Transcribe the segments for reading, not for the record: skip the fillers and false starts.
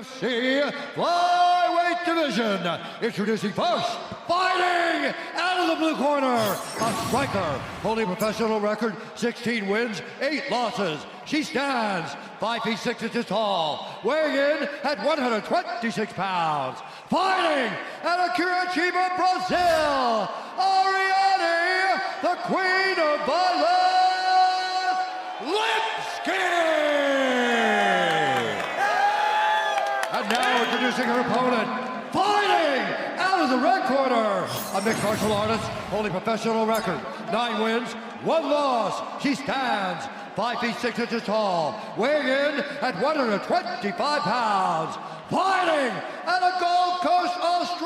UFC flyweight division. Introducing first, fighting out of the blue corner, a striker holding a professional record, 16 wins, 8 losses. She stands 5 feet 6 inches tall, weighing in at 126 pounds. Fighting out of Curitiba, Brazil, Ariane, the Queen of Violence, Lipski! And now introducing her opponent, fighting out of the red corner, a mixed martial artist holding professional record, 9 wins, 1 loss. She stands 5 feet 6 inches tall, weighing in at 125 pounds. Fighting out of Gold Coast, Australia,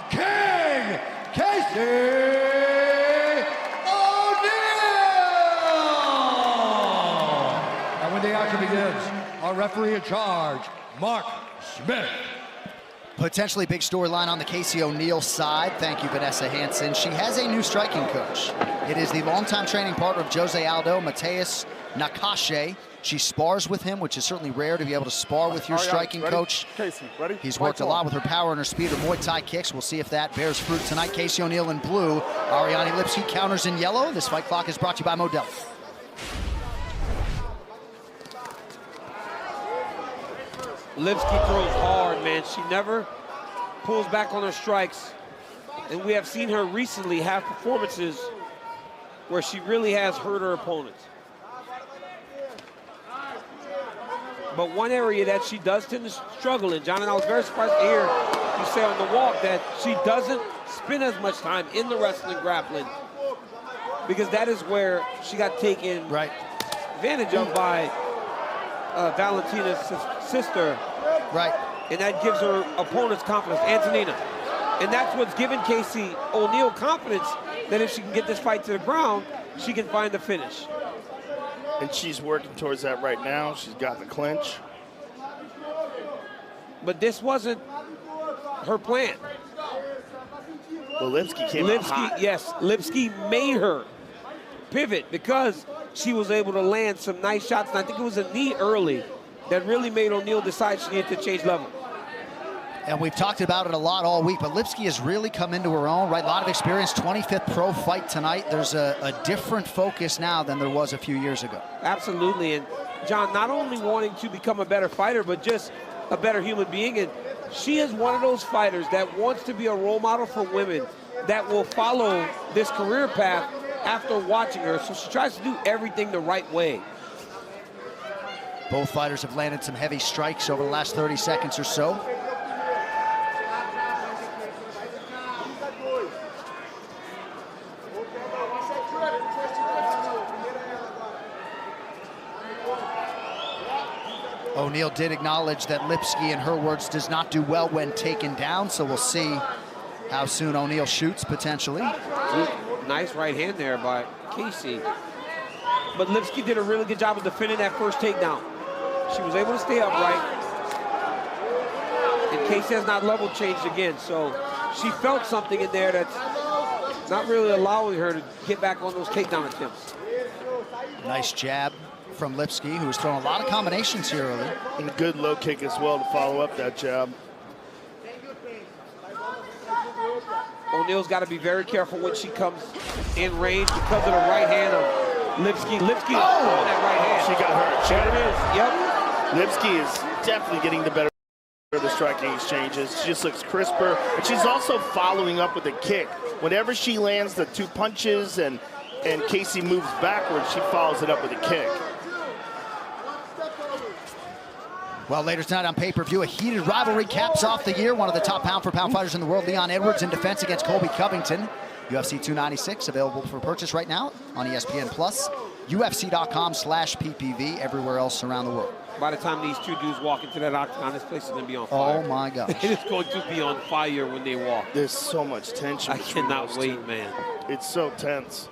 King Casey O'Neill! And when the action begins, our referee in charge, Mark Smith. Potentially big storyline on the Casey O'Neill side. Thank you, Vanessa Hansen. She has a new striking coach. It is the longtime training partner of Jose Aldo, Mateus Nakache. She spars with him, which is certainly rare to be able to spar with your striking coach. Casey, ready? He's worked a lot with her power and her speed, her Muay Thai kicks. We'll see if that bears fruit tonight. Casey O'Neill in blue, Ariane Lipski counters in yellow. This fight clock is brought to you by Modelo. Lipski throws hard, man. She never pulls back on her strikes. And we have seen her recently have performances where she really has hurt her opponents. But one area that she does tend to struggle in, John, and I was very surprised to hear you say on the walk that she doesn't spend as much time in the wrestling grappling, because that is where she got taken advantage of by Valentina's sister. Right. And that gives her opponents confidence, Antonina. And that's what's given Casey O'Neill confidence that if she can get this fight to the ground, she can find the finish. And she's working towards that right now. She's got the clinch. But this wasn't her plan. Well, Lipski came out hot. Yes, Lipski made her pivot because she was able to land some nice shots. And I think it was a knee early that really made O'Neill decide she needed to change level. And we've talked about it a lot all week, but Lipski has really come into her own, right? A lot of experience, 25th pro fight tonight. There's a different focus now than there was a few years ago. Absolutely, and John, not only wanting to become a better fighter, but just a better human being. And she is one of those fighters that wants to be a role model for women that will follow this career path after watching her. So she tries to do everything the right way. Both fighters have landed some heavy strikes over the last 30 seconds or so. O'Neill did acknowledge that Lipski, in her words, does not do well when taken down, so we'll see how soon O'Neill shoots, potentially. Nice right hand there by Casey. But Lipski did a really good job of defending that first takedown. She was able to stay upright. And Casey has not level changed again, so she felt something in there that's not really allowing her to get back on those takedown attempts. Nice jab from Lipski, who's thrown a lot of combinations here early. And a good low kick as well to follow up that jab. O'Neill's got to be very careful when she comes in range because of the right hand of Lipski. Lipski is throwing that right hand. She got hurt. There it is. Yep. Lipski is definitely getting the better of the striking exchanges. She just looks crisper. And she's also following up with a kick. Whenever she lands the 2 punches and Casey moves backwards, she follows it up with a kick. Well, later tonight on pay-per-view, a heated rivalry caps off the year. One of the top pound-for-pound fighters in the world, Leon Edwards, in defense against Colby Covington. UFC 296, available for purchase right now on ESPN+, UFC.com/PPV, everywhere else around the world. By the time these two dudes walk into that octagon, this place is going to be on fire. Oh, my gosh. It is going to be on fire when they walk. There's so much tension. I cannot wait, man. It's so tense.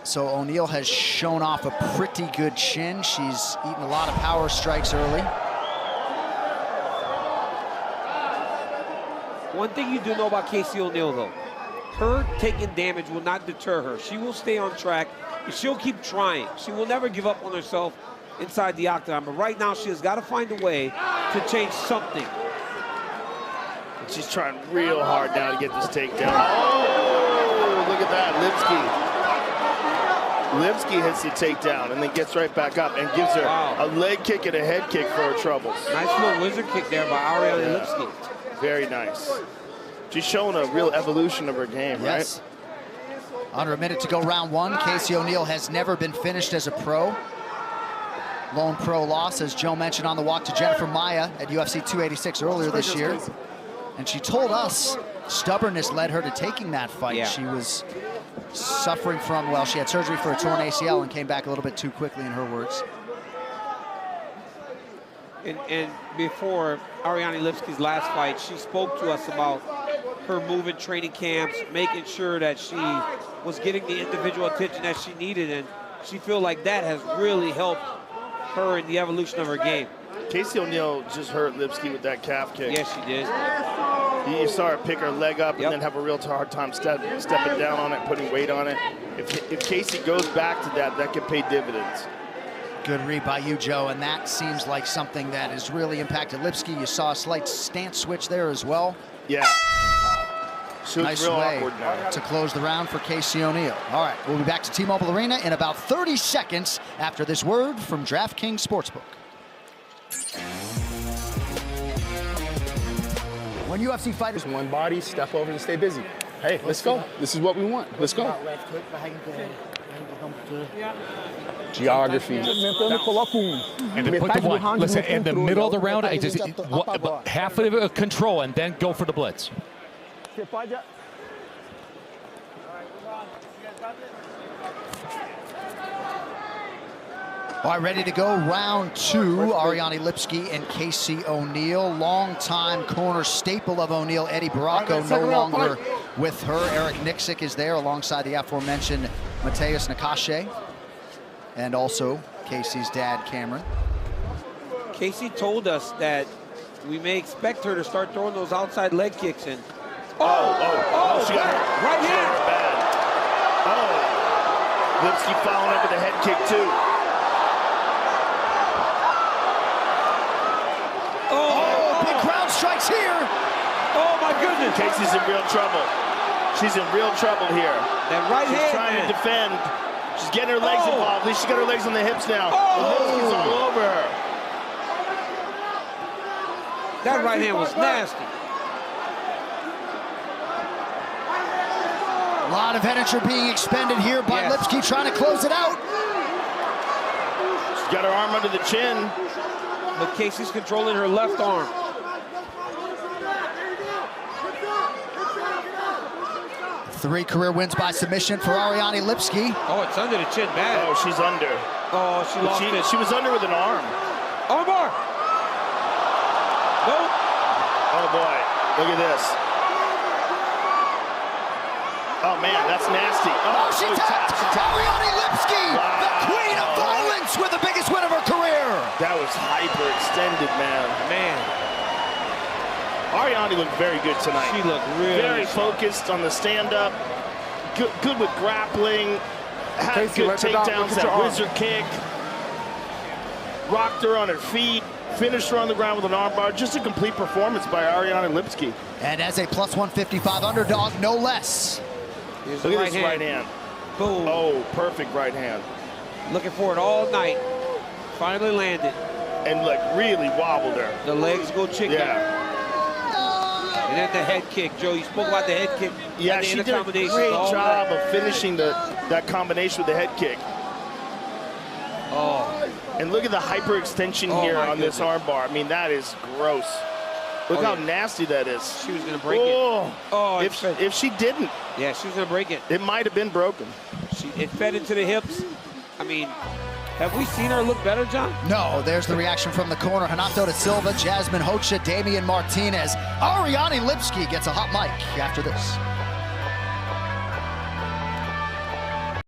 So O'Neill has shown off a pretty good chin. She's eaten a lot of power strikes early. One thing you do know about Casey O'Neill, though, her taking damage will not deter her. She will stay on track, and she'll keep trying. She will never give up on herself inside the octagon. But right now, she has got to find a way to change something. She's trying real hard now to get this takedown. Oh, look at that, Lipski. Lipski hits the takedown and then gets right back up and gives her a leg kick and a head kick for her troubles. Nice little wizard kick there by Ariane Lipski. Very nice. She's showing a real evolution of her game, yes. Right? Under a minute to go, round one. Casey O'Neill has never been finished as a pro. Lone pro loss, as Joe mentioned, on the walk to Jennifer Maia at UFC 286 earlier this year. And she told us stubbornness led her to taking that fight. Yeah. She was suffering from, well, she had surgery for a torn ACL and came back a little bit too quickly, in her words. And before Ariane Lipski's last fight, she spoke to us about her move in training camps, making sure that she was getting the individual attention that she needed, and she feels like that has really helped her in the evolution of her game. Casey O'Neill just hurt Lipski with that calf kick. Yes, she did. You saw her pick her leg up and then have a real hard time stepping down on it, putting weight on it. If Casey goes back to that, that could pay dividends. Good read by you, Joe, and that seems like something that has really impacted Lipski. You saw a slight stance switch there as well. Yeah. Nice way to close the round for Casey O'Neill. All right, we'll be back to T-Mobile Arena in about 30 seconds after this word from DraftKings Sportsbook. When UFC fighters... One body, step over and stay busy. Hey, let's go. This is what we want. Let's go. Geography. And to put the one, listen, in the middle of the round, I just half of it control and then go for the blitz. All right, ready to go. Round two. Ariane Lipski and Casey O'Neill. Longtime corner staple of O'Neill, Eddie Baracco, no longer with her. Eric Nixick is there alongside the aforementioned Mateus Nakashe. And also Casey's dad, Cameron. Casey told us that we may expect her to start throwing those outside leg kicks in. She got her right here. Bad. Oh, Lipski following up with a head kick too. Big crowd strikes here. Oh my goodness. Casey's in real trouble. She's in real trouble here. That right hand. She's trying to defend. She's getting her legs involved. At least she's got her legs on the hips now. Lipski's all over her. That right hand was nasty. A lot of energy being expended here by Lipski, trying to close it out. She's got her arm under the chin. But Casey's controlling her left arm. Three career wins by submission for Ariane Lipski. Oh, it's under the chin bad. Oh, she's under. Oh, she lost it. She was under with an arm. Armbar. Nope. Oh boy, look at this. Oh man, that's nasty. Oh, she tapped Ariane Lipski, the queen of violence, with the biggest win of her career. That was hyperextended, man. Ariane looked very good tonight. She looked really very focused on the stand-up. Good with grappling. Had good takedowns, that wizard kick. Rocked her on her feet. Finished her on the ground with an armbar. Just a complete performance by Ariane Lipski. And as a plus 155 underdog, no less. Here's Look the at this right hand. Boom. Oh, perfect right hand. Looking for it all night. Finally landed. And like really wobbled her. The legs go chicken. Yeah. And then the head kick, Joe. You spoke about the head kick. Yeah, she did a great job of finishing that combination with the head kick. Oh. And look at the hyperextension here on this armbar. I mean, that is gross. Look how nasty that is. She was going to break it. Oh, if she didn't. Yeah, she was going to break it. It might have been broken. It fed into the hips. I mean, have we seen her look better, John? No, there's the reaction from the corner. Renato da Silva, Jasmine Hocha, Damian Martinez. Ariane Lipski gets a hot mic after this.